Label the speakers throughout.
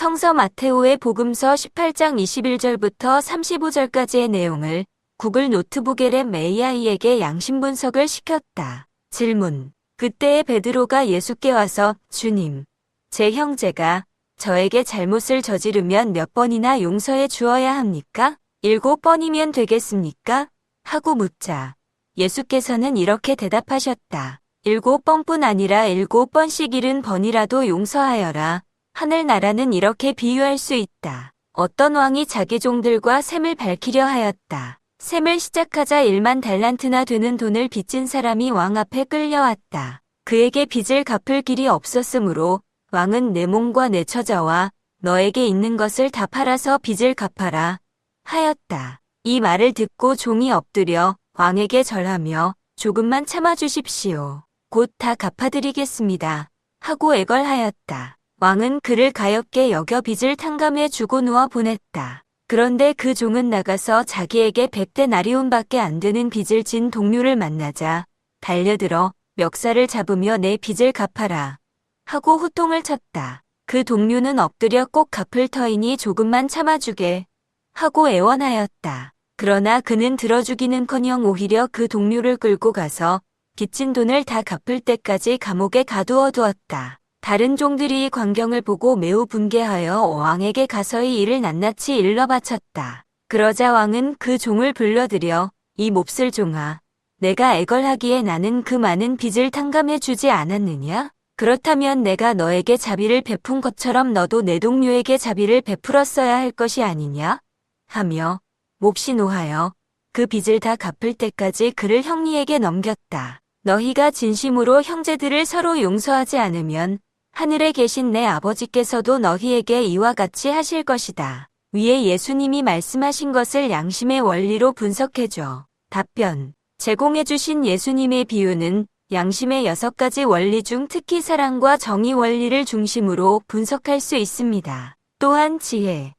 Speaker 1: 성서 마테오의 복음서 18장 21절부터 35절까지의 내용을 구글 노트북 LM AI에게 양심 분석을 시켰다. 질문. 그때의 베드로가 예수께 와서 주님, 제 형제가 저에게 잘못을 저지르면 몇 번이나 용서해 주어야 합니까? 7번이면 되겠습니까? 하고 묻자 예수께서는 이렇게 대답하셨다. 7번뿐 아니라 7번씩 70번이라도 용서하여라. 하늘나라는 이렇게 비유할 수 있다. 어떤 왕이 자기 종들과 셈을 밝히려 하였다. 셈을 시작하자 1만 달란트나 되는 돈을 빚진 사람이 왕 앞에 끌려왔다. 그에게 빚을 갚을 길이 없었으므로 왕은 내 몸과 내 처자와 너에게 있는 것을 다 팔아서 빚을 갚아라 하였다. 이 말을 듣고 종이 엎드려 왕에게 절하며 조금만 참아주십시오. 곧 다 갚아드리겠습니다. 하고 애걸하였다. 왕은 그를 가엾게 여겨 빚을 탕감해 주고 놓아 보냈다. 그런데 그 종은 나가서 자기에게 100데나리온밖에 안 되는 빚을 진 동료를 만나자 달려들어 멱살을 잡으며 내 빚을 갚아라 하고 호통을 쳤다. 그 동료는 엎드려 꼭 갚을 터이니 조금만 참아주게 하고 애원하였다. 그러나 그는 들어주기는커녕 오히려 그 동료를 끌고 가서 빚진 돈을 다 갚을 때까지 감옥에 가두어 두었다. 다른 종들이 이 광경을 보고 매우 분개하여 왕에게 가서 이 일을 낱낱이 일러 바쳤다. 그러자 왕은 그 종을 불러들여 이 몹쓸 종아, 내가 애걸하기에 나는 그 많은 빚을 탕감해 주지 않았느냐? 그렇다면 내가 너에게 자비를 베푼 것처럼 너도 내 동료에게 자비를 베풀었어야 할 것이 아니냐? 하며 몹시 노하여 그 빚을 다 갚을 때까지 그를 형리에게 넘겼다. 너희가 진심으로 형제들을 서로 용서하지 않으면 하늘에 계신 내 아버지께서도 너희에게 이와 같이 하실 것이다. 위에 예수님이 말씀하신 것을 양심의 원리로 분석해줘. 답변. 제공해주신 예수님의 비유는 양심의 6가지 원리 중 특히 사랑과 정의 원리를 중심으로 분석할 수 있습니다. 또한 지혜,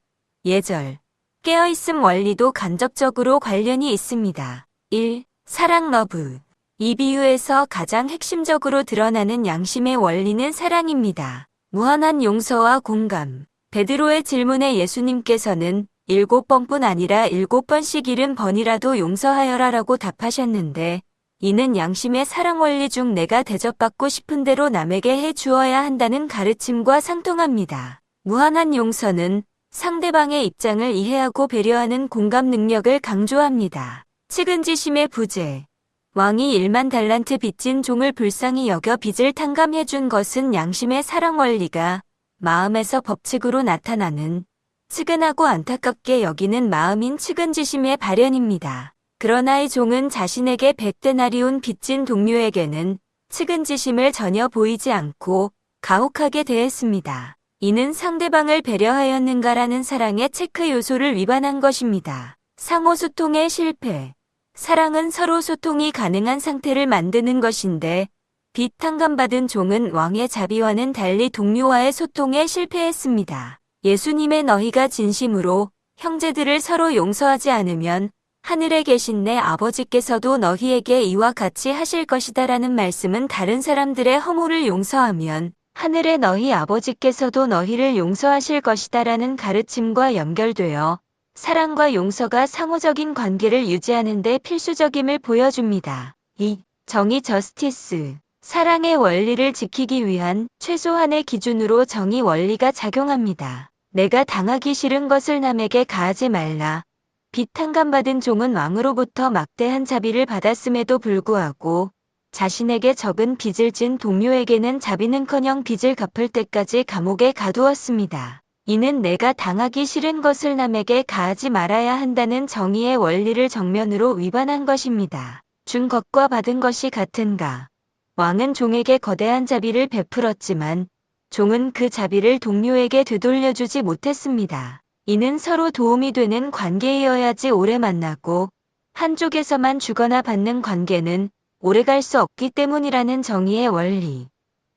Speaker 1: 예절, 깨어있음 원리도 간접적으로 관련이 있습니다. 1. 사랑 러브. 이 비유에서 가장 핵심적으로 드러나는 양심의 원리는 사랑입니다. 무한한 용서와 공감. 베드로의 질문에 예수님께서는 7번뿐 아니라 7번씩 70번이라도 용서하여라라고 답하셨는데 이는 양심의 사랑 원리 중 내가 대접받고 싶은 대로 남에게 해 주어야 한다는 가르침과 상통합니다. 무한한 용서는 상대방의 입장을 이해하고 배려하는 공감 능력을 강조합니다. 측은지심의 부재. 왕이 1만 달란트 빚진 종을 불쌍히 여겨 빚을 탕감해 준 것은 양심의 사랑 원리가 마음에서 법칙으로 나타나는 측은하고 안타깝게 여기는 마음인 측은지심의 발현입니다. 그러나 이 종은 자신에게 100데나리온 빚진 동료에게는 측은지심을 전혀 보이지 않고 가혹하게 대했습니다. 이는 상대방을 배려하였는가라는 사랑의 체크 요소를 위반한 것입니다. 상호소통의 실패. 사랑은 서로 소통이 가능한 상태를 만드는 것인데 빚 탕감받은 종은 왕의 자비와는 달리 동료와의 소통에 실패했습니다. 예수님의 너희가 진심으로 형제들을 서로 용서하지 않으면 하늘에 계신 내 아버지께서도 너희에게 이와 같이 하실 것이다라는 말씀은 다른 사람들의 허물을 용서하면 하늘의 너희 아버지께서도 너희를 용서하실 것이다라는 가르침과 연결되어 사랑과 용서가 상호적인 관계를 유지하는 데 필수적임을 보여줍니다. 2. 정의 저스티스. 사랑의 원리를 지키기 위한 최소한의 기준으로 정의 원리가 작용합니다. 내가 당하기 싫은 것을 남에게 가하지 말라. 빚 탕감받은 종은 왕으로부터 막대한 자비를 받았음에도 불구하고 자신에게 적은 빚을 진 동료에게는 자비는커녕 빚을 갚을 때까지 감옥에 가두었습니다. 이는 내가 당하기 싫은 것을 남에게 가하지 말아야 한다는 정의의 원리를 정면으로 위반한 것입니다. 준 것과 받은 것이 같은가? 왕은 종에게 거대한 자비를 베풀었지만 종은 그 자비를 동료에게 되돌려주지 못했습니다. 이는 서로 도움이 되는 관계이어야지 오래 만나고 한쪽에서만 주거나 받는 관계는 오래갈 수 없기 때문이라는 정의의 원리.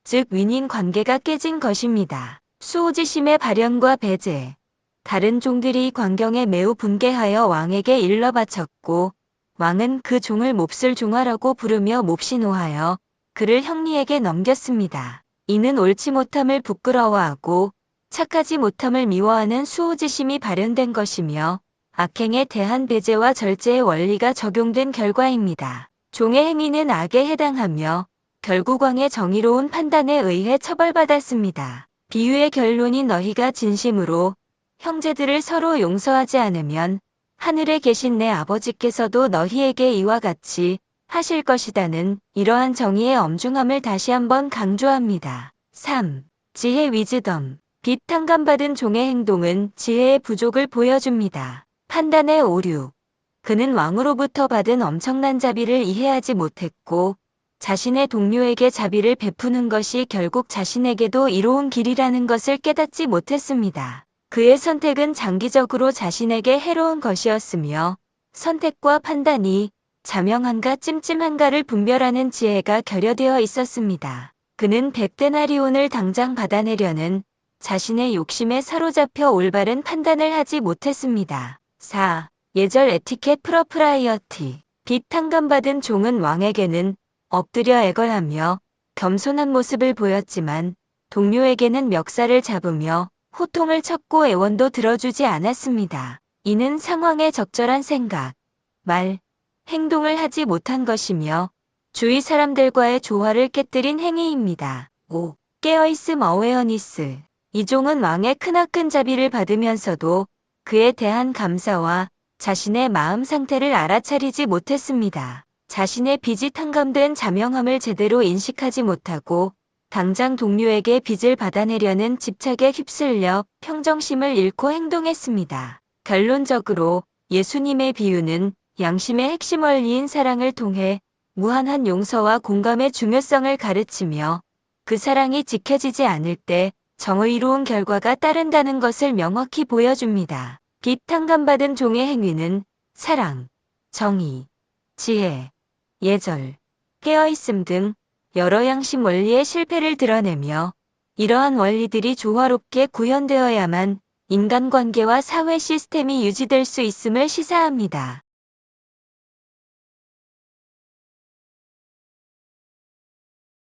Speaker 1: 즉 윈윈 관계가 깨진 것입니다. 수호지심의 발현과 배제. 다른 종들이 이 광경에 매우 분개하여 왕에게 일러 바쳤고 왕은 그 종을 몹쓸 종아라고 부르며 몹시 노하여 그를 형리에게 넘겼습니다. 이는 옳지 못함을 부끄러워하고 착하지 못함을 미워하는 수호지심이 발현된 것이며 악행에 대한 배제와 절제의 원리가 적용된 결과입니다. 종의 행위는 악에 해당하며 결국 왕의 정의로운 판단에 의해 처벌받았습니다. 비유의 결론이 너희가 진심으로 형제들을 서로 용서하지 않으면 하늘에 계신 내 아버지께서도 너희에게 이와 같이 하실 것이다는 이러한 정의의 엄중함을 다시 한번 강조합니다. 3. 지혜 위즈덤. 빛 탕감받은 종의 행동은 지혜의 부족을 보여줍니다. 판단의 오류. 그는 왕으로부터 받은 엄청난 자비를 이해하지 못했고 자신의 동료에게 자비를 베푸는 것이 결국 자신에게도 이로운 길이라는 것을 깨닫지 못했습니다. 그의 선택은 장기적으로 자신에게 해로운 것이었으며 선택과 판단이 자명한가 찜찜한가를 분별하는 지혜가 결여되어 있었습니다. 그는 100데나리온을 당장 받아내려는 자신의 욕심에 사로잡혀 올바른 판단을 하지 못했습니다. 4. 예절 에티켓 프로프라이어티. 빛 탕감받은 종은 왕에게는 엎드려 애걸하며 겸손한 모습을 보였지만 동료에게는 멱살을 잡으며 호통을 쳤고 애원도 들어주지 않았습니다. 이는 상황에 적절한 생각, 말, 행동을 하지 못한 것이며 주위 사람들과의 조화를 깨뜨린 행위입니다. 5. 깨어있음 어웨어니스. 이 종은 왕의 크나큰 자비를 받으면서도 그에 대한 감사와 자신의 마음 상태를 알아차리지 못했습니다. 자신의 빚이 탕감된 자명함을 제대로 인식하지 못하고 당장 동료에게 빚을 받아내려는 집착에 휩쓸려 평정심을 잃고 행동했습니다. 결론적으로 예수님의 비유는 양심의 핵심 원리인 사랑을 통해 무한한 용서와 공감의 중요성을 가르치며 그 사랑이 지켜지지 않을 때 정의로운 결과가 따른다는 것을 명확히 보여줍니다. 빛 탕감받은 종의 행위는 사랑, 정의, 지혜, 예절, 깨어있음 등 여러 양심 원리의 실패를 드러내며 이러한 원리들이 조화롭게 구현되어야만 인간관계와 사회 시스템이 유지될 수 있음을 시사합니다.